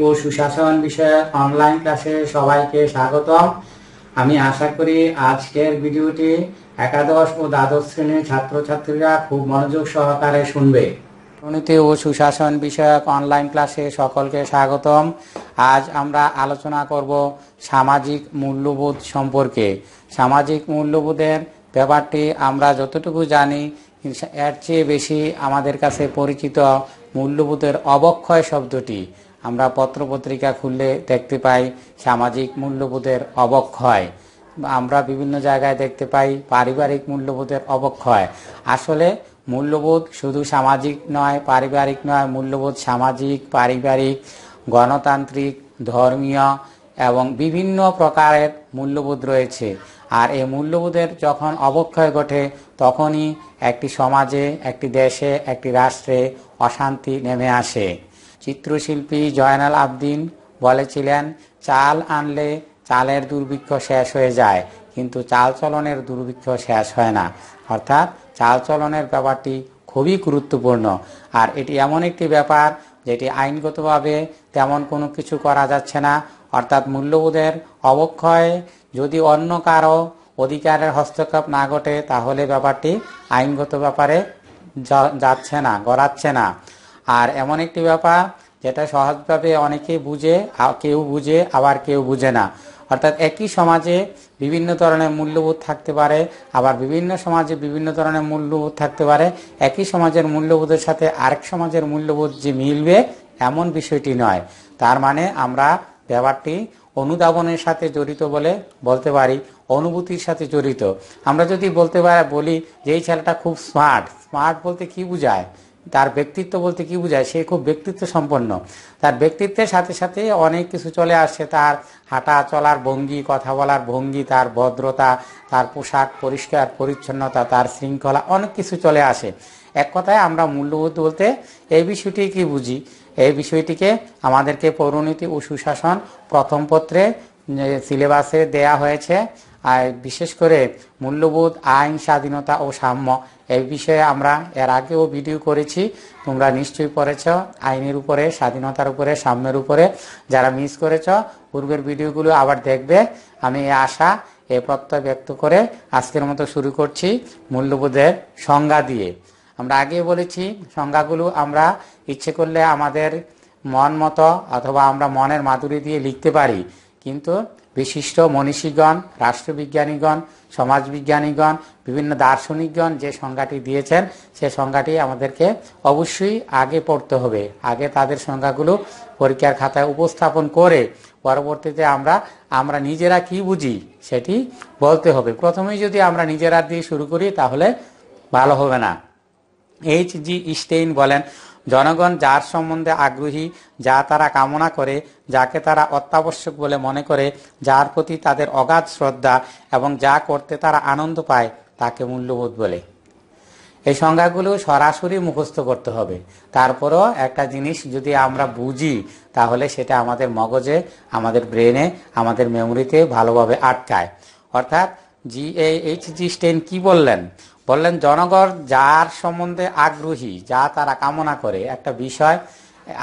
ও সুশাসন বিষয়ে অনলাইন ক্লাসে সবাইকে স্বাগতম। আমি আশা করি আজকের ভিডিওটি একাদশ ও দ্বাদশ শ্রেণীর ছাত্রছাত্রীরা খুব মনোযোগ সহকারে শুনবে। দুর্নীতি ও সুশাসন বিষয়ক অনলাইন ক্লাসে সকলকে স্বাগতম। আজ আমরা আলোচনা করব সামাজিক মূল্যবোধ সম্পর্কে। সামাজিক মূল্যবোধের ব্যাপারটি আমরা যতটুকু জানি এর চেয়ে বেশি আমাদের কাছে পরিচিত মূল্যবোধের অবক্ষয় শব্দটি। আমরা পত্রপত্রিকা খুললে দেখতে পাই সামাজিক মূল্যবোধের অবক্ষয়। আমরা বিভিন্ন জায়গায় দেখতে পাই পারিবারিক মূল্যবোধের অবক্ষয়। আসলে মূল্যবোধ শুধু সামাজিক নয়, পারিবারিক নয়, মূল্যবোধ সামাজিক, পারিবারিক, গণতান্ত্রিক, ধর্মীয় এবং বিভিন্ন প্রকারের মূল্যবোধ রয়েছে। আর এই মূল্যবোধের যখন অবক্ষয় ঘটে তখনই একটি সমাজে, একটি দেশে, একটি রাষ্ট্রে অশান্তি নেমে আসে। চিত্রশিল্পী জয়নাল আবদিন বলেছিলেন, চাল আনলে চালের দুর্ভিক্ষ শেষ হয়ে যায়, কিন্তু চালচলনের দুর্ভিক্ষ শেষ হয় না। অর্থাৎ চালচলনের ব্যাপারটি খুবই গুরুত্বপূর্ণ। আর এটি এমন একটি ব্যাপার যেটি আইনগতভাবে তেমন কোনো কিছু করা যাচ্ছে না। অর্থাৎ মূল্যবোধের অবক্ষয় যদি অন্য কারো অধিকারের হস্তক্ষেপ না ঘটে তাহলে ব্যাপারটি আইনগত ব্যাপারে যাচ্ছে না, গড়াচ্ছে না। আর এমন একটি ব্যাপার যেটা সহজভাবে অনেকেই বুঝে, কেউ বুঝে আবার কেউ বুঝে না। অর্থাৎ একই সমাজে বিভিন্ন ধরনের মূল্যবোধ থাকতে পারে, আবার বিভিন্ন সমাজে বিভিন্ন ধরনের মূল্যবোধ থাকতে পারে। একই সমাজের মূল্যবোধের সাথে আরেক সমাজের মূল্যবোধ যে মিলবে এমন বিষয়টি নয়। তার মানে আমরা ব্যাপারটি অনুধাবনের সাথে জড়িত বলে বলতে পারি, অনুভূতির সাথে জড়িত। আমরা যদি বলি যে এই ছেলেটা খুব স্মার্ট বলতে কি বোঝায়, তার ব্যক্তিত্ব বলতে কি বোঝায়, সে খুব ব্যক্তিত্ব সম্পন্ন। তার ব্যক্তিত্বের সাথে সাথে অনেক কিছু চলে আসছে, তার হাঁটা চলার ভঙ্গি, কথা বলার ভঙ্গি, তার ভদ্রতা, তার পোশাক পরিষ্কার পরিচ্ছন্নতা, তার শৃঙ্খলা, অনেক কিছু চলে আসে। এক কথায় আমরা মূল্যবোধ বলতে এই বিষয়টি কি বুঝি, এই বিষয়টিকে আমাদেরকে পৌরনীতি ও সুশাসন প্রথম পত্রে সিলেবাসে দেয়া হয়েছে। আর বিশেষ করে মূল্যবোধ, আইন, স্বাধীনতা ও সাম্য এই বিষয়ে আমরা এর আগেও ভিডিও করেছি, তোমরা নিশ্চয়ই পড়েছ। আইনের উপরে, স্বাধীনতার উপরে, সাম্যের উপরে। যারা মিস করেছ পূর্বের ভিডিওগুলো আবার দেখবে। আমি এই আশা, এই প্রত্যয় ব্যক্ত করে আজকের মতো শুরু করছি মূল্যবোধের সংজ্ঞা দিয়ে। আমরা আগে বলেছি সংজ্ঞাগুলো আমরা ইচ্ছে করলে আমাদের মন মতো অথবা আমরা মনের মাধুরী দিয়ে লিখতে পারি, কিন্তু বিশিষ্ট মনীষীগণ, রাষ্ট্রবিজ্ঞানীগণ, সমাজবিজ্ঞানীগণ, বিভিন্ন দার্শনিকগণ যে সংজ্ঞাটি দিয়েছেন সে সংজ্ঞাটি আমাদেরকে অবশ্যই আগে পড়তে হবে। আগে তাদের সংজ্ঞাগুলো পরীক্ষার খাতায় উপস্থাপন করে পরবর্তীতে আমরা নিজেরা কি বুঝি সেটি বলতে হবে। প্রথমেই যদি আমরা নিজেরা দিয়ে শুরু করি তাহলে ভালো হবে না। H.G. স্টেইন বলেন, জনগণ যার সম্বন্ধে আগ্রহী, যা তারা কামনা করে, যাকে তারা অত্যাবশ্যক বলে মনে করে, যার প্রতি তাদের অগাধ শ্রদ্ধা এবং যা করতে তারা আনন্দ পায় তাকে মূল্যবোধ বলে। এই সংজ্ঞাগুলো সরাসরি মুখস্থ করতে হবে। তারপরও একটা জিনিস যদি আমরা বুঝি তাহলে সেটা আমাদের মগজে, আমাদের ব্রেনে, আমাদের মেমোরিতে ভালোভাবে আটকায়। অর্থাৎ H.G. স্টেইন কি বললেন, জনগণ যার সম্বন্ধে আগ্রহী, যা তারা কামনা করে, একটা বিষয়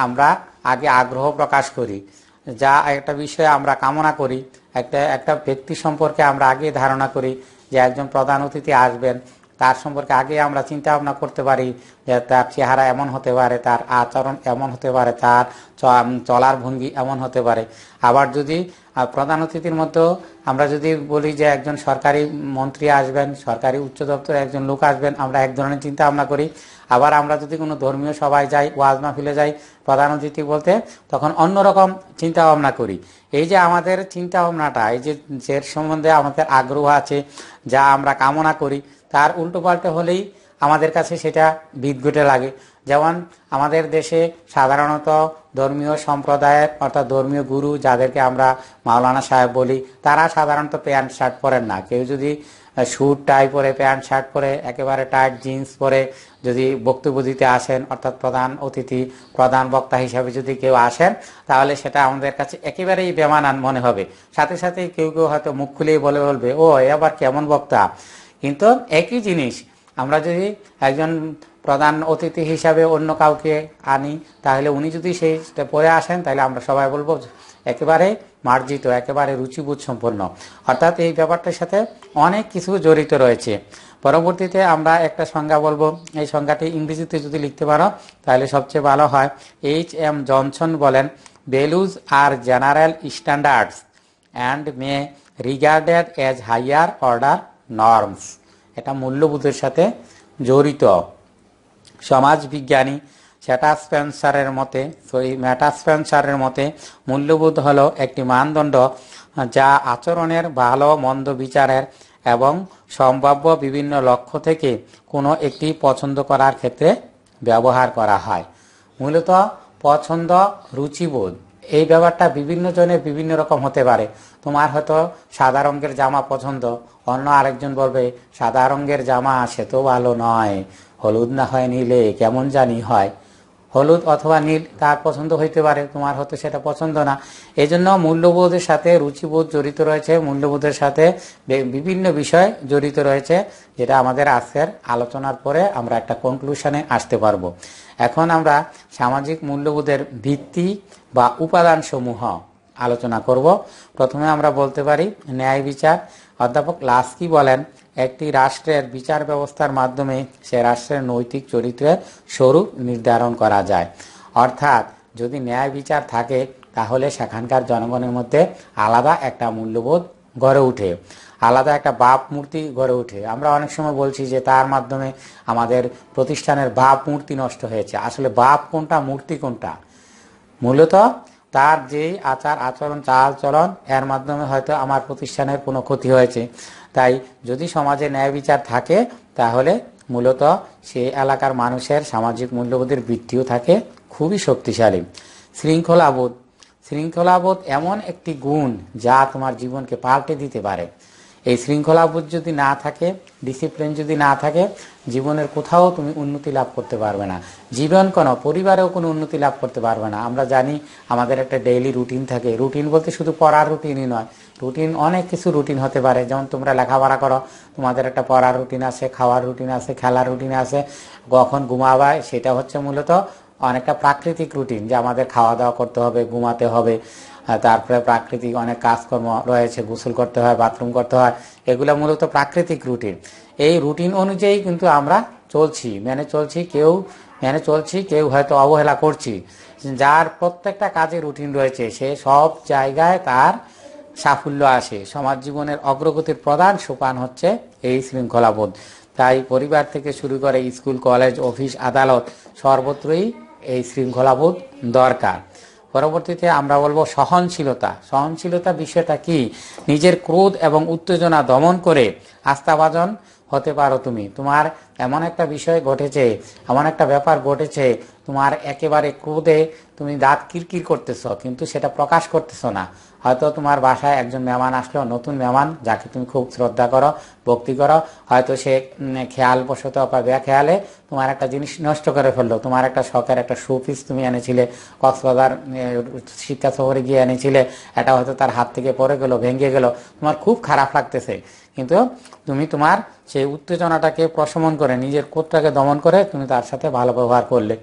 আমরা আগে আগ্রহ প্রকাশ করি, যা একটা বিষয়ে আমরা কামনা করি, একটা ব্যক্তি সম্পর্কে আমরা আগে ধারণা করি যে একজন প্রধান অতিথি আসবেন, তার সম্পর্কে আগে আমরা চিন্তা ভাবনা করতে পারি যে তার চেহারা এমন হতে পারে, তার আচরণ এমন হতে পারে, তার চলার ভঙ্গি এমন হতে পারে। আবার যদি প্রধান অতিথির মধ্যেও আমরা যদি বলি যে একজন সরকারি মন্ত্রী আসবেন, সরকারি উচ্চ দপ্তরে একজন লোক আসবেন, আমরা এক ধরনের চিন্তা ভাবনা করি। আবার আমরা যদি কোনো ধর্মীয় সভায় যাই, ওয়াজ মাহফিলে যাই, প্রধান অতিথি বলতে তখন অন্যরকম চিন্তা ভাবনা করি। এই যে আমাদের চিন্তা ভাবনাটা, এই যে যে সম্বন্ধে আমাদের আগ্রহ আছে, যা আমরা কামনা করি, তার উল্টো পাল্টে হলেই আমাদের কাছে সেটা বিদঘুটে লাগে। যেমন আমাদের দেশে সাধারণত ধর্মীয় সম্প্রদায়ের অর্থাৎ ধর্মীয় গুরু যাদেরকে আমরা মাওলানা সাহেব বলি, তারা সাধারণত প্যান্ট শার্ট পরেন না। কেউ যদি স্যুট টাই পরে, প্যান্ট শার্ট পরে, একেবারে টাইট জিন্স পরে যদি বক্তব্য দিতে আসেন, অর্থাৎ প্রধান অতিথি, প্রধান বক্তা হিসাবে যদি কেউ আসেন, তাহলে সেটা আমাদের কাছে একেবারেই বেমানান মনে হবে। সাথে সাথে কেউ কেউ হয়তো মুখ খুলেই বলবে, ও আবার কেমন বক্তা। কিন্তু একই জিনিস আমরা যদি একজন প্রধান অতিথি হিসাবে অন্য কাউকে আনি, তাহলে উনি যদি সেই পরে আসেন তাহলে আমরা সবাই বলবো একেবারে মার্জিত, একেবারে রুচিবোধ সম্পন্ন। অর্থাৎ এই ব্যাপারটার সাথে অনেক কিছু জড়িত রয়েছে। পরবর্তীতে আমরা একটা সংজ্ঞা বলবো, এই সংজ্ঞাটি ইংরেজিতে যদি লিখতে পারো তাহলে সবচেয়ে ভালো হয়। H.M. জনসন বলেন, values are general standards and may regarded as higher order norms. এটা মূল্যবোধের সাথে জড়িত। সমাজ বিজ্ঞানী ম্যাটা স্পেন্সারের মতে মূল্যবোধ হলো একটি মানদণ্ড যা আচরণের ভালো মন্দ বিচারের এবং সম্ভাব্য বিভিন্ন লক্ষ্য থেকে কোনো একটি পছন্দ করার ক্ষেত্রে ব্যবহার করা হয়। মূলত পছন্দ, রুচিবোধ, এই ব্যাপারটা বিভিন্ন জনের বিভিন্ন রকম হতে পারে। তোমার হয়তো সাদা রঙের জামা পছন্দ, অন্য আরেকজন বলবে সাদা রঙের জামা সে তো ভালো নয়, হলুদ না হয় নীলে কেমন জানি হয়। হলুদ অথবা নীল তার পছন্দ হইতে পারে, তোমার হয়তো সেটা পছন্দ না। এই জন্য মূল্যবোধের সাথে রুচিবোধ জড়িত রয়েছে, মূল্যবোধের সাথে বিভিন্ন বিষয় জড়িত রয়েছে, যেটা আমাদের আজকের আলোচনার পরে আমরা একটা কনক্লুশনে আসতে পারবো। এখন আমরা সামাজিক মূল্যবোধের ভিত্তি বা উপাদান সমূহ আলোচনা করব। প্রথমে আমরা বলতে পারি ন্যায় বিচার। অধ্যাপক লাস্কি বলেন, একটি রাষ্ট্রের বিচার ব্যবস্থার মাধ্যমে সে রাষ্ট্রের নৈতিক চরিত্রের স্বরূপ নির্ধারণ করা যায়। অর্থাৎ যদি ন্যায় বিচার থাকে তাহলে সেখানকার জনগণের মধ্যে আলাদা একটা মূল্যবোধ গড়ে উঠে, আলাদা একটা ভাব মূর্তি গড়ে উঠে। আমরা অনেক সময় বলছি যে তার মাধ্যমে আমাদের প্রতিষ্ঠানের ভাব মূর্তি নষ্ট হয়েছে। আসলে ভাব কোনটা, মূর্তি কোনটা? মূলত তার যেই আচার আচরণ, চাল চলন, এর মাধ্যমে হয়তো আমার প্রতিষ্ঠানের কোনো ক্ষতি হয়েছে। তাই যদি সমাজে ন্যায় বিচার থাকে তাহলে মূলত সেই এলাকার মানুষের সামাজিক মূল্যবোধের ভিত্তিও থাকে খুবই শক্তিশালী। শৃঙ্খলাবোধ। শৃঙ্খলাবোধ এমন একটি গুণ যা তোমার জীবনকে পাল্টে দিতে পারে। এই শৃঙ্খলাবোধ যদি না থাকে, ডিসিপ্লিন যদি না থাকে, জীবনের কোথাও তুমি উন্নতি লাভ করতে পারবে না। জীবন কোনো পরিবারেও কোনো উন্নতি লাভ করতে পারবে না। আমরা জানি আমাদের একটা ডেইলি রুটিন থাকে। রুটিন বলতে শুধু পড়ার রুটিনই নয়, রুটিন অনেক কিছু রুটিন হতে পারে। যেমন তোমরা লেখাপড়া করো, তোমাদের একটা পড়ার রুটিন আছে, খাওয়ার রুটিন আছে, খেলার রুটিন আছে, কখন ঘুমাবায় সেটা হচ্ছে মূলত অনেকটা প্রাকৃতিক রুটিন, যে আমাদের খাওয়া দাওয়া করতে হবে, ঘুমাতে হবে, তারপরে প্রাকৃতিক অনেক কাজকর্ম রয়েছে, গোসল করতে হয়, বাথরুম করতে হয়, এগুলো মূলত প্রাকৃতিক রুটিন। এই রুটিন অনুযায়ী কিন্তু আমরা মেনে চলছি, কেউ হয়তো অবহেলা করছি। যার প্রত্যেকটা কাজে রুটিন রয়েছে সে সব জায়গায় তার সাফল্য আসে। সমাজ জীবনের অগ্রগতির প্রধান সোপান হচ্ছে এই শৃঙ্খলাবোধ। তাই পরিবার থেকে শুরু করে স্কুল, কলেজ, অফিস, আদালত, সর্বত্রই এই শৃঙ্খলাবোধ দরকার। পরবর্তীতে আমরা বলবো সহনশীলতা। সহনশীলতা বিষয়টা কি? নিজের ক্রোধ এবং উত্তেজনা দমন করে আস্থাভাজন হতে পারো তুমি। তোমার এমন একটা বিষয় ঘটেছে, এমন একটা ব্যাপার ঘটেছে, তোমার একেবারে ক্রোধে তুমি দাঁত কিরকির করতেছ, কিন্তু সেটা প্রকাশ করতেছ না। হয়তো তোমার বাসায় একজন মেহমান আসলো, নতুন মেহমান, যাকে তুমি খুব শ্রদ্ধা করো, ভক্তি করো, হয়তো সে খেয়াল বশত বা বেখেয়ালে তোমার একটা জিনিস নষ্ট করে ফেললো। তোমার একটা শখের একটা শো পিস তুমি এনেছিলে, কক্সবাজার শিক্ষা সফরে গিয়ে এনেছিলে, এটা হয়তো তার হাত থেকে পড়ে গেল, ভেঙে গেল, তোমার খুব খারাপ লাগতেছে। কিন্তু তুমি তোমার সেই উত্তেজনাটাকে প্রশমন করে, নিজের ক্রোধটাকে দমন করে তুমি তার সাথে ভালো ব্যবহার করলে।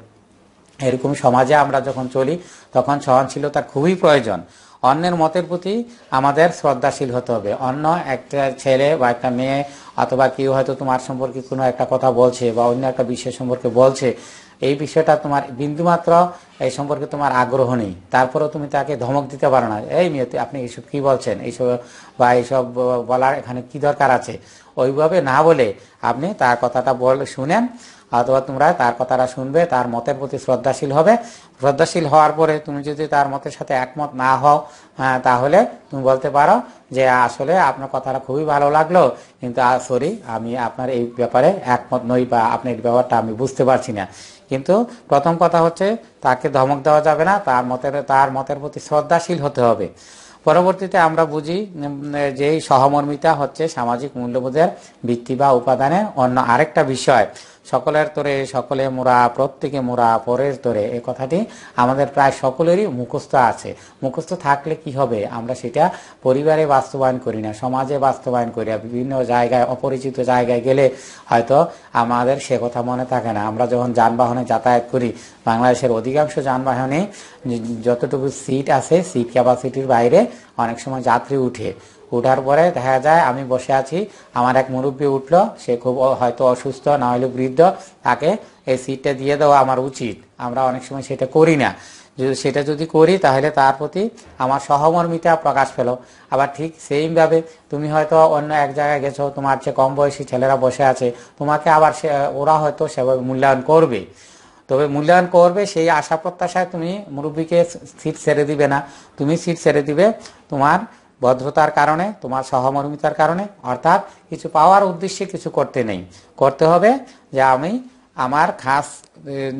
এরকম সমাজে আমরা যখন চলি তখন সহনশীলতার খুবই প্রয়োজন। অন্যের মতের প্রতি আমাদের শ্রদ্ধাশীল হতে হবে। অন্য একটা ছেলে বা একটা মেয়ে অথবা কেউ হয়তো তোমার সম্পর্কে কোনো একটা কথা বলছে বা অন্য একটা বিষয় সম্পর্কে বলছে, এই বিষয়টা তোমার বিন্দুমাত্র এই সম্পর্কে তোমার আগ্রহ নেই, তারপরেও তুমি তাকে ধমক দিতে পারো না, এই মেয়ে আপনি এইসব কি বলছেন, এইসব বা এইসব বলার এখানে কি দরকার আছে। ওইভাবে না বলে আপনি তার কথাটা শুনেন, অথবা তোমরা তার কথাটা শুনবে, তার মতের প্রতি শ্রদ্ধাশীল হবে। শ্রদ্ধাশীল হওয়ার পরে তুমি যদি তার মতের সাথে একমত না হও, তাহলে তুমি বলতে পারো যে আসলে আপনার কথাটা খুবই ভালো লাগলো, কিন্তু সরি আমি আপনার এই ব্যাপারে একমত নই, বা আপনার এই ব্যাপারটা আমি বুঝতে পারছি না। কিন্তু প্রথম কথা হচ্ছে তাকে ধমক দেওয়া যাবে না, তার মতের প্রতি শ্রদ্ধাশীল হতে হবে। পরবর্তীতে আমরা বুঝি যে সহমর্মিতা হচ্ছে সামাজিক মূল্যবোধের ভিত্তি বা উপাদানে অন্য আরেকটা বিষয়। সকলের তরে সকলে মোরা, প্রত্যেকে মোরা পরের তরে, এই কথাটি আমাদের প্রায় সকলেরই মুখস্থ আছে। মুখস্থ থাকলে কি হবে, আমরা সেটা পরিবারে বাস্তবায়ন করি না, সমাজে বাস্তবায়ন করি না, বিভিন্ন জায়গায় অপরিচিত জায়গায় গেলে হয়তো আমাদের সে কথা মনে থাকে না। আমরা যখন যানবাহনে যাতায়াত করি, বাংলাদেশের অধিকাংশ যানবাহনে যতটুকু সিট আছে, সিট ক্যাপাসিটির বাইরে অনেক সময় যাত্রী উঠার পরে দেখা যায় আমি বসে আছি, আমার এক মুরব্বী উঠলো, সে খুব হয়তো অসুস্থ, না হলে বৃদ্ধ, তাকে এই সিটটা দিয়ে দেওয়া আমার উচিত। আমরা অনেক সময় সেটা করি না। সেটা যদি করি তাহলে তার প্রতি আমার সহমর্মিতা প্রকাশ পেল। আবার ঠিক সেইভাবে তুমি হয়তো অন্য এক জায়গায় গেছো, তোমার চেয়ে কম বয়সী ছেলেরা বসে আছে, তোমাকে আবার ওরা হয়তো সেভাবে মূল্যায়ন করবে। তবে মূল্যায়ন করবে সেই আশা প্রত্যাশায় তুমি মুরব্বীকে সিট ছেড়ে দিবে না, তুমি সিট ছেড়ে দিবে তোমার ভদ্রতার কারণে, তোমার সহমর্মিতার কারণে। অর্থাৎ কিছু পাওয়ার উদ্দেশ্যে কিছু করতে নেই, করতে হবে যে আমি আমার খাস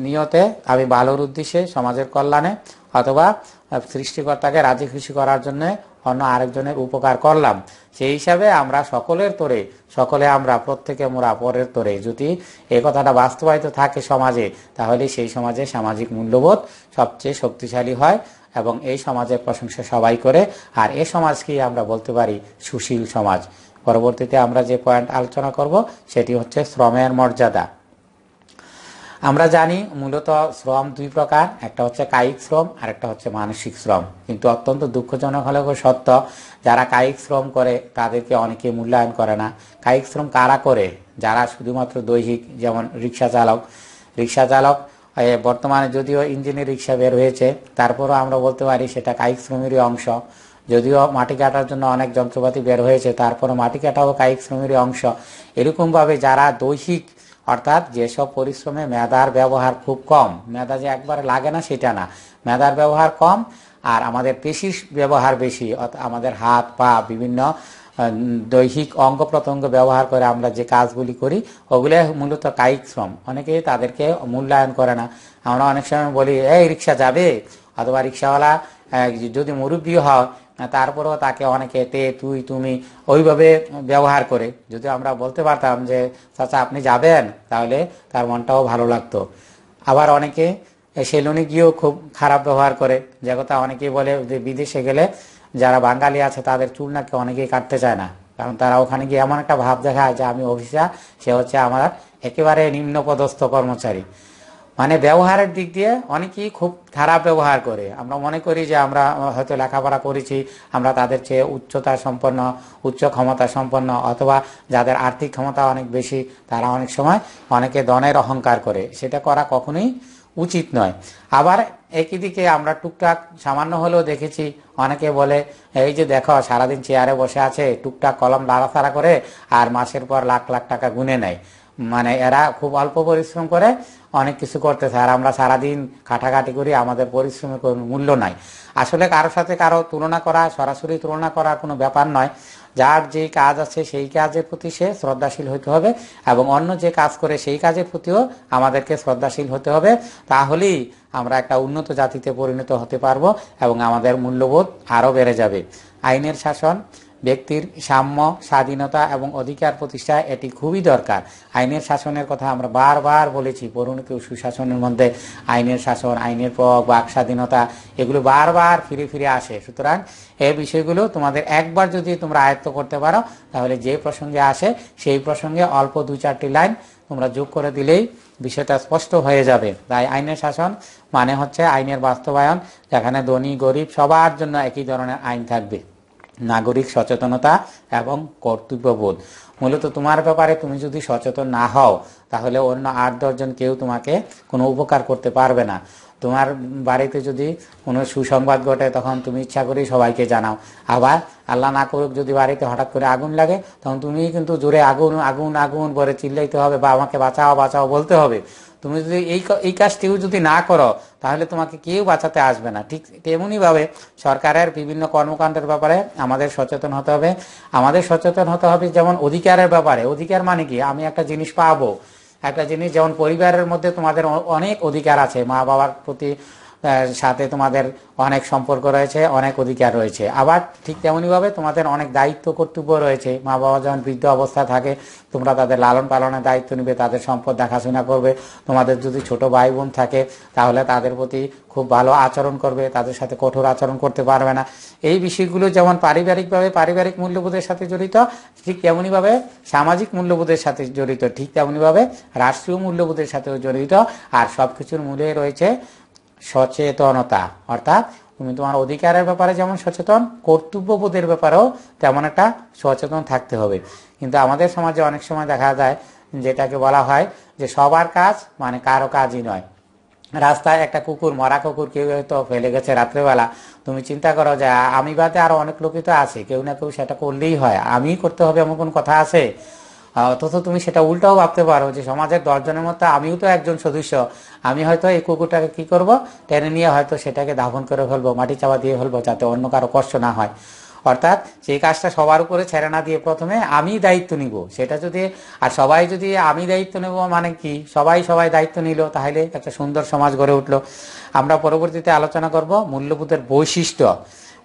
নিয়তে, আমি ভালোর উদ্দেশ্যে, সমাজের কল্যাণে অথবা সৃষ্টিকর্তাকে রাজি খুশি করার জন্য অন্য আরেকজনের উপকার করলাম। সেই হিসাবে আমরা সকলের তরে, সকলে আমরা, প্রত্যেকে মোরা পরের তরে, যদি এই কথাটা বাস্তবায়িত থাকে সমাজে, তাহলে সেই সমাজে সামাজিক মূল্যবোধ সবচেয়ে শক্তিশালী হয় এবং এই সমাজের প্রশংসা সবাই করে। আর এই সমাজকেই আমরা বলতে পারি সুশীল সমাজ। পরবর্তীতে আমরা যে পয়েন্ট আলোচনা করব সেটি হচ্ছে শ্রমের মর্যাদা। আমরা জানি মূলত শ্রম দুই প্রকার, একটা হচ্ছে কায়িক শ্রম আর একটা হচ্ছে মানসিক শ্রম। কিন্তু অত্যন্ত দুঃখজনক হলেও সত্য, যারা কায়িক শ্রম করে তাদেরকে অনেকে মূল্যায়ন করে না। কায়িক শ্রম কারা করে? যারা শুধুমাত্র দৈহিক, যেমন রিক্সা চালক বর্তমানে যদিও ইঞ্জিনের রিক্সা বের হয়েছে, তারপরও আমরা বলতে পারি সেটা কায়িক শ্রমেরই অংশ। যদিও মাটি কাটার জন্য অনেক যন্ত্রপাতি বের হয়েছে, তারপরও মাটি কাটাও কায়িক শ্রমেরই অংশ। এরকমভাবে যারা দৈহিক, অর্থাৎ যেসব পরিশ্রমে মেধার ব্যবহার খুব কম, মেধা যে একবারে লাগে না সেটা না, মেধার ব্যবহার কম আর আমাদের পেশির ব্যবহার বেশি, আমাদের হাত পা বিভিন্ন দৈহিক অঙ্গ প্রত্যঙ্গ ব্যবহার করে আমরা যে কাজগুলি করি ওগুলো মূলত কায়িক শ্রম। অনেকেই তাদেরকে মূল্যায়ন করে না। আমরা অনেক সময় বলি এই রিক্সা যাবে, অথবা রিক্সাওয়ালা যদি মুরব্বী হয় তারপরেও তাকে অনেকে তে, তুই, তুমি ওইভাবে ব্যবহার করে। যদি আমরা বলতে পারতাম যে চাচা আপনি যাবেন, তাহলে তার মনটাও ভালো লাগতো। আবার অনেকে সেলুনে গিয়েও খুব খারাপ ব্যবহার করে, যে কথা অনেকেই বলে যে বিদেশে গেলে যারা বাঙালি আছে তাদের চুল নাকি অনেকেই কাটতে চায় না, কারণ তারা ওখানে গিয়ে এমন একটা ভাব দেখায় যে আমি অফিসার, সে হচ্ছে আমার একেবারে নিম্ন পদস্থ কর্মচারী। মানে ব্যবহারের দিক দিয়ে অনেকেই খুব খারাপ ব্যবহার করে। আমরা মনে করি যে আমরা হয়তো লেখাপড়া করেছি, আমরা তাদের চেয়ে উচ্চতা সম্পন্ন, উচ্চ ক্ষমতা সম্পন্ন, অথবা যাদের আর্থিক ক্ষমতা অনেক বেশি, তারা অনেক সময় অনেকে ধনের অহংকার করে। সেটা করা কখনোই উচিত নয়। আবার একই দিকে আমরা টুকটাক সামান্য হলেও দেখেছি, অনেকে বলে এই যে দেখো সারাদিন চেয়ারে বসে আছে, টুকটাক কলম লাড়াছাড়া করে আর মাসের পর লাখ লাখ টাকা গুনে নেয়। মানে এরা খুব অল্প পরিশ্রম করে অনেক কিছু করতেছে, আর আমরা সারাদিন খাটাখাটি করি, আমাদের পরিশ্রমের কোনো মূল্য নাই। আসলে কারোর সাথে কারো তুলনা করা, সরাসরি তুলনা করার কোনো ব্যাপার নয়। যার যে কাজ আছে সেই কাজের প্রতি সে শ্রদ্ধাশীল হতে হবে, এবং অন্য যে কাজ করে সেই কাজের প্রতিও আমাদেরকে শ্রদ্ধাশীল হতে হবে। তাহলেই আমরা একটা উন্নত জাতিতে পরিণত হতে পারবো এবং আমাদের মূল্যবোধ আরও বেড়ে যাবে। আইনের শাসন, ব্যক্তির সাম্য, স্বাধীনতা এবং অধিকার প্রতিষ্ঠায় এটি খুবই দরকার। আইনের শাসনের কথা আমরা বারবার বলেছি, পরিণত সুশাসনের মধ্যে আইনের শাসন, আইনের প্রয়োগ, বাক স্বাধীনতা, এগুলো বারবার ফিরে ফিরে আসে। সুতরাং এই বিষয়গুলো তোমাদের একবার যদি তোমরা আয়ত্ত করতে পারো, তাহলে যে প্রসঙ্গে আসে সেই প্রসঙ্গে অল্প 2-4টি লাইন তোমরা যোগ করে দিলেই বিষয়টা স্পষ্ট হয়ে যাবে। তাই আইনের শাসন মানে হচ্ছে আইনের বাস্তবায়ন, যেখানে ধনী গরিব সবার জন্য একই ধরনের আইন থাকবে। নাগরিক সচেতনতা এবং কর্তব্যবোধ। মূলত তোমার ব্যাপারে তুমি যদি সচেতন না হও, তাহলে অন্য 8-10 জন কেউ তোমাকে কোনো উপকার করতে পারবে না। তোমার বাড়িতে যদি কোনো সুসংবাদ ঘটে, তখন তুমি ইচ্ছা করেই সবাইকে জানাও। আবার আল্লাহ না করুক যদি বাড়িতে হঠাৎ করে আগুন লাগে, তখন তুমি কিন্তু জোরে আগুন আগুন আগুন বলে চিল্লাইতে হবে বা আমাকে বাঁচাও বাঁচাও বলতে হবে। তুমি যদি এই কাজটিও যদি না করো, তাহলে তোমাকে কেউ বাঁচাতে আসবে না। ঠিক তেমনি ভাবে সরকারের বিভিন্ন কর্মকাণ্ডের ব্যাপারে আমাদের সচেতন হতে হবে। আমাদের সচেতন হতে হবে যেমন অধিকারের ব্যাপারে। অধিকার মানে কি? আমি একটা জিনিস পাবো, একটা জিনিস, যেমন পরিবারের মধ্যে তোমাদের অনেক অধিকার আছে, মা বাবার প্রতি সাথে তোমাদের অনেক সম্পর্ক রয়েছে, অনেক অধিকার রয়েছে। আবার ঠিক তেমনিভাবে তোমাদের অনেক দায়িত্ব কর্তব্য রয়েছে। মা বাবা যখন বৃদ্ধ অবস্থা থাকে তোমরা তাদের লালন পালনের দায়িত্ব নিবে, তাদের সম্পদ দেখাশোনা করবে। তোমাদের যদি ছোট ভাই বোন থাকে তাহলে তাদের প্রতি খুব ভালো আচরণ করবে, তাদের সাথে কঠোর আচরণ করতে পারবে না। এই বিষয়গুলো যেমন পারিবারিকভাবে পারিবারিক মূল্যবোধের সাথে জড়িত, ঠিক তেমনিভাবে সামাজিক মূল্যবোধের সাথে জড়িত, ঠিক তেমনিভাবে রাষ্ট্রীয় মূল্যবোধের সাথেও জড়িত। আর সবকিছুর মূলে রয়েছে সচেতনতা, অর্থাৎ তুমি তোমার অধিকারের ব্যাপারে যেমন সচেতন, কর্তব্যবোধের ব্যাপারেও তেমন একটা সচেতন থাকতে হবে। কিন্তু আমাদের সমাজে অনেক সময় দেখা যায় যেটাকে বলা হয় যে সবার কাজ মানে কারো কাজই নয়। রাস্তায় একটা কুকুর, মরা কুকুর কেউ হয়তো ফেলে গেছে রাত্রেবেলা, তুমি চিন্তা করো যে আমি বাদে আরো অনেক লোকই তো আছে, কেউ না কেউ সেটা করলেই হয়, আমিই করতে হবে এমন কোন কথা আছে? অথচ তুমি সেটা উল্টাও ভাবতে পারো যে সমাজের 10 জনের মধ্যে আমিও তো একজন সদস্য, আমি হয়তো এই কুকুরটাকে কি করব, টেনে নিয়ে হয়তো সেটাকে দাফন করে ফেলবো, মাটি চাপা দিয়ে ফেলবো, যাতে অন্য কারো কষ্ট না হয়। অর্থাৎ সেই কাজটা সবার উপরে ছেড়ে না দিয়ে প্রথমে আমি দায়িত্ব নিব, সেটা যদি আর সবাই যদি আমি দায়িত্ব নেব মানে কি সবাই দায়িত্ব নিল, তাহলে একটা সুন্দর সমাজ গড়ে উঠলো। আমরা পরবর্তীতে আলোচনা করব মূল্যবোধের বৈশিষ্ট্য।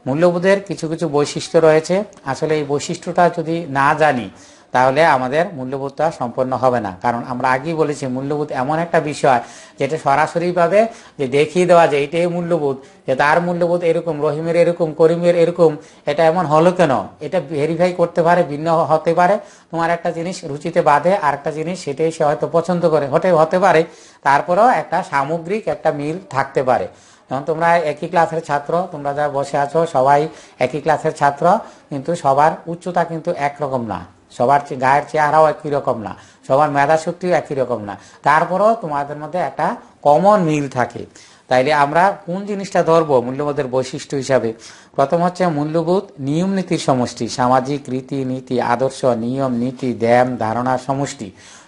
মূল্যবোধের কিছু কিছু বৈশিষ্ট্য রয়েছে, আসলে এই বৈশিষ্ট্যটা যদি না জানি তাহলে আমাদের মূল্যবোধটা সম্পন্ন হবে না। কারণ আমরা আগেই বলেছি মূল্যবোধ এমন একটা বিষয় যেটা সরাসরিভাবে যে দেখিয়ে দেওয়া যায় এটাই মূল্যবোধ, যে তার মূল্যবোধ এরকম, রহিমের এরকম, করিমের এরকম, এটা এমন হলো কেন, এটা ভেরিফাই করতে পারে, ভিন্ন হতে পারে। তোমার একটা জিনিস রুচিতে বাঁধে, আর একটা জিনিস সেটাই সে হয়তো পছন্দ করে, হতে পারে, তারপরেও একটা সামগ্রিক একটা মিল থাকতে পারে। যেমন তোমরা একই ক্লাসের ছাত্র, তোমরা যারা বসে আছো সবাই একই ক্লাসের ছাত্র, কিন্তু সবার উচ্চতা কিন্তু একরকম না, সবার গায়ের চেহারাও একই রকম না, সবার মেধা শক্তিও একই রকম না, তারপরেও তোমাদের মধ্যে একটা কমন মিল থাকে। তাইলে আমরা কোন জিনিসটা ধরবো মূল্যবোধের বৈশিষ্ট্য হিসাবে? প্রথম হচ্ছে মূল্যবোধ নিয়ম নীতির সমষ্টি, সামাজিক রীতি নীতি আদর্শ নিয়ম নীতি ধ্যান ধারণার সমষ্টি।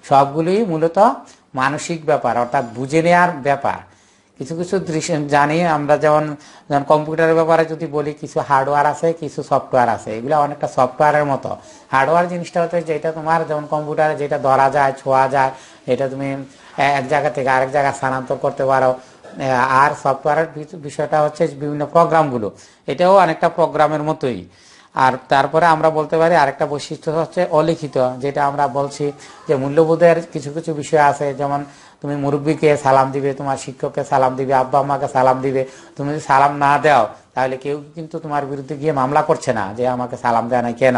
সবগুলোই মূলত মানসিক ব্যাপার, অর্থাৎ বুঝে নেওয়ার ব্যাপার। কিছু কিছু দৃশ্য জানি আমরা, যেমন কম্পিউটারের ব্যাপারে যদি বলি, কিছু হার্ডওয়্যার আছে কিছু সফটওয়্যার আছে, এগুলো অনেকটা সফটওয়্যারের মতো। হার্ডওয়্যার জিনিসটা হচ্ছে যেটা তোমার যেমন কম্পিউটারে যেটা ধরা যায়, ছোঁয়া যায়, এটা তুমি এক জায়গা থেকে আরেক জায়গায় স্থানান্তর করতে পারো। আর সফটওয়্যারের বিষয়টা হচ্ছে বিভিন্ন প্রোগ্রামগুলো, এটাও অনেকটা প্রোগ্রামের মতোই। আর তারপরে আমরা বলতে পারি আরেকটা বৈশিষ্ট্য হচ্ছে অলিখিত, যেটা আমরা বলছি যে মূল্যবোধের কিছু কিছু বিষয় আছে, যেমন তুমি মুরব্বীকে সালাম দিবে, তোমার শিক্ষককে সালাম দিবে, আব্বা আম্মাকে সালাম দিবে। তুমি যদি সালাম না দাও তাহলে কেউ কিন্তু তোমার বিরুদ্ধে গিয়ে মামলা করছে না যে আমাকে সালাম দেয় না কেন।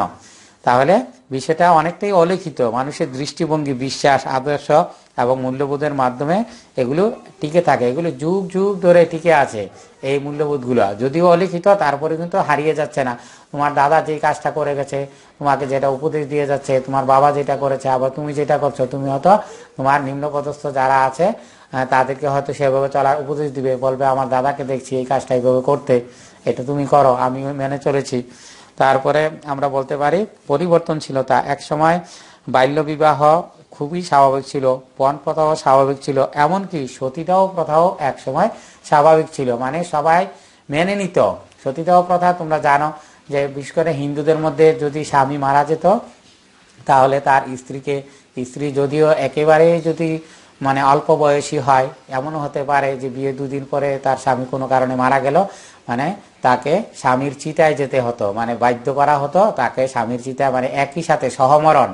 তাহলে বিষয়টা অনেকটাই অলিখিত, মানুষের দৃষ্টিভঙ্গি, বিশ্বাস, আদর্শ এবং মূল্যবোধের মাধ্যমে এগুলো টিকে থাকে, এগুলো যুগ যুগ ধরে টিকে আছে। এই মূল্যবোধগুলো যদিও অলিখিত, তারপরে কিন্তু হারিয়ে যাচ্ছে না। তোমার দাদা যেই কাজটা করে গেছে, তোমাকে যেটা উপদেশ দিয়ে যাচ্ছে, তোমার বাবা যেটা করেছে, আবার তুমি যেটা করছো, তুমি হয়তো তোমার নিম্নপদস্থ যারা আছে তাদেরকে হয়তো সেভাবে চলার উপদেশ দিবে, বলবে আমার দাদাকে দেখছি এই কাজটা এইভাবে করতে, এটা তুমি করো, আমি মেনে চলেছি। তারপরে আমরা বলতে পারি পরিবর্তনশীলতা। এক সময় বাল্যবিবাহ খুবই স্বাভাবিক ছিল, পণ প্রথাও স্বাভাবিক ছিল, এমনকি সতীদাহ প্রথাও এক সময় স্বাভাবিক ছিল, মানে সবাই মেনে নিত। সতীদাহ প্রথা তোমরা জানো যে বিশেষ করে হিন্দুদের মধ্যে যদি স্বামী মারা যেত তাহলে তার স্ত্রী যদিও একেবারে যদি মানে অল্প বয়সী হয়, এমনও হতে পারে যে বিয়ে 2 দিন পরে তার স্বামী কোনো কারণে মারা গেল, মানে তাকে স্বামীর চিতায় যেতে হতো, মানে বাধ্য করা হতো তাকে স্বামীর চিতায়, মানে একই সাথে সহমরণ।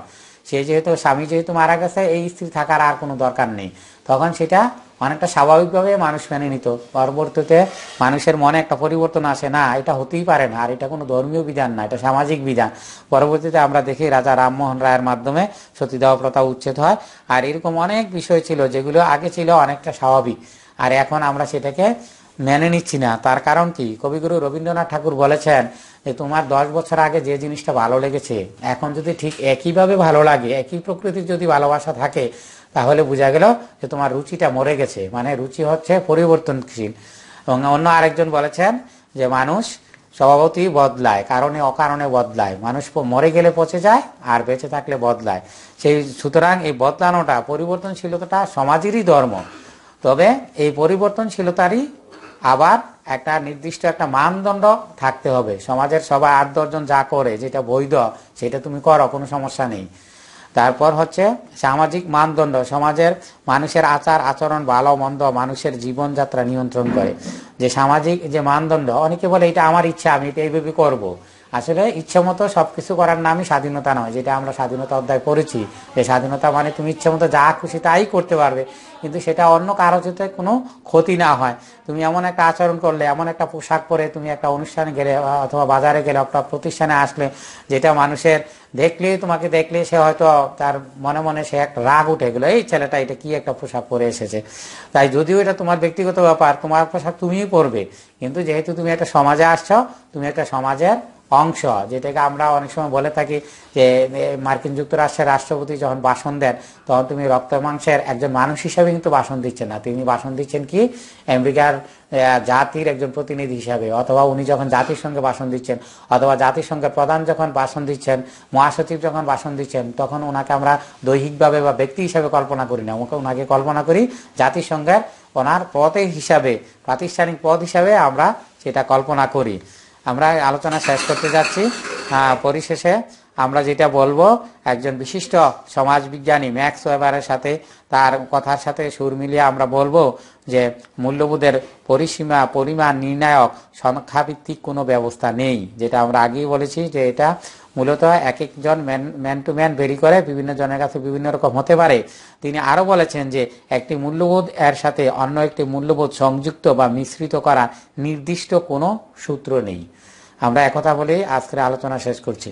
সে যেহেতু স্বামী যেহেতু মারা গেছে, এই স্ত্রী থাকার আর কোনো দরকার নেই, তখন সেটা অনেকটা স্বাভাবিকভাবে মানুষ মেনে নিত। পরবর্তীতে মানুষের মনে একটা পরিবর্তন আসে, না এটা হতেই পারে না, আর এটা কোনো ধর্মীয় বিধান না, এটা সামাজিক বিধান। পরবর্তীতে আমরা দেখি রাজা রামমোহন রায়ের মাধ্যমে সতীদাহ প্রথা উচ্ছেদ হয়। আর এরকম অনেক বিষয় ছিল যেগুলো আগে ছিল অনেকটা স্বাভাবিক, আর এখন আমরা সেটাকে মেনে নিচ্ছি না। তার কারণ কি? কবিগুরু রবীন্দ্রনাথ ঠাকুর বলেছেন যে তোমার 10 বছর আগে যে জিনিসটা ভালো লেগেছে এখন যদি ঠিক একইভাবে ভালো লাগে, একই প্রকৃতির যদি ভালোবাসা থাকে, তাহলে বোঝা গেল যে তোমার রুচিটা মরে গেছে, মানে রুচি হচ্ছে পরিবর্তনশীল। এবং অন্য আরেকজন বলেছেন যে মানুষ স্বভাবতই বদলায়, কারণে অকারণে বদলায়, মানুষ মরে গেলে পচে যায় আর বেঁচে থাকলে বদলায়। সুতরাং এই বদলানোটা, পরিবর্তনশীলতাটা সমাজেরই ধর্ম। তবে এই পরিবর্তনশীলতারই আবার একটা নির্দিষ্ট একটা মানদণ্ড থাকতে হবে। সমাজের সবাই 8-10 জন যা করে যেটা বৈধ সেটা তুমি করো, কোনো সমস্যা নেই। তারপর হচ্ছে সামাজিক মানদণ্ড, সমাজের মানুষের আচার আচরণ ভালো মন্দ মানুষের জীবনযাত্রা নিয়ন্ত্রণ করে। যে সামাজিক যে মানদণ্ড, অনেকে বলে এটা আমার ইচ্ছা, আমি এটা এইভাবে করবো। আসলে ইচ্ছা মতো সবকিছু করার নামই স্বাধীনতা নয়, যেটা আমরা স্বাধীনতা অধ্যায় পড়েছি। যে স্বাধীনতা মানে তুমি ইচ্ছা মতো যা খুশি তাই করতে পারবে, কিন্তু সেটা অন্য কারো যাতে কোনো ক্ষতি না হয়। তুমি এমন একটা আচরণ করলে, এমন একটা পোশাক পরে তুমি একটা অনুষ্ঠানে গেলে অথবা বাজারে গেলে, একটা প্রতিষ্ঠানে আসলে, যেটা মানুষের দেখলে, তোমাকে দেখলে সে হয়তো তার মনে মনে সে একটা রাগ উঠে গেলো, এই ছেলেটা এটা কি একটা পোশাক পরে এসেছে। তাই যদিও এটা তোমার ব্যক্তিগত ব্যাপার, তোমার পোশাক তুমিই পরবে, কিন্তু যেহেতু তুমি একটা সমাজে আসছো, তুমি একটা সমাজের অংশ। যেটাকে আমরা অনেক সময় বলে থাকি যে মার্কিন যুক্তরাষ্ট্রের রাষ্ট্রপতি যখন ভাষণ দেন, তখন তুমি রক্ত মাংসের একজন মানুষ হিসাবে কিন্তু ভাষণ দিচ্ছেন না, তিনি ভাষণ দিচ্ছেন কি আমেরিকার জাতির একজন প্রতিনিধি হিসাবে। অথবা উনি যখন জাতিসংঘে ভাষণ দিচ্ছেন, অথবা জাতিসংঘের প্রধান যখন ভাষণ দিচ্ছেন, মহাসচিব যখন ভাষণ দিচ্ছেন, তখন ওনাকে আমরা দৈহিকভাবে বা ব্যক্তি হিসাবে কল্পনা করি না, ওনাকে কল্পনা করি জাতিসংঘের ওনার পদের হিসাবে, প্রাতিষ্ঠানিক পদ হিসাবে আমরা সেটা কল্পনা করি। আমরা আলোচনা শেষ করতে যাচ্ছি। পরিশেষে আমরা যেটা বলবো, একজন বিশিষ্ট সমাজবিজ্ঞানী ম্যাক্স ওয়েবারের সাথে, তার কথার সাথে সুর মিলিয়ে আমরা বলবো যে মূল্যবোধের পরিসীমা পরিমাণ নির্ণায়ক সংখ্যাভিত্তিক কোনো ব্যবস্থা নেই। যেটা আমরা আগেই বলেছি যে এটা মূলত এক একজন ম্যান টু ম্যান ভেরি করে, বিভিন্ন জনের কাছে বিভিন্ন রকম হতে পারে। তিনি আরো বলেছেন যে একটি মূল্যবোধ এর সাথে অন্য একটি মূল্যবোধ সংযুক্ত বা মিশ্রিত করা নির্দিষ্ট কোনো সূত্র নেই। আমরা একথা বলেই আজকের আলোচনা শেষ করছি।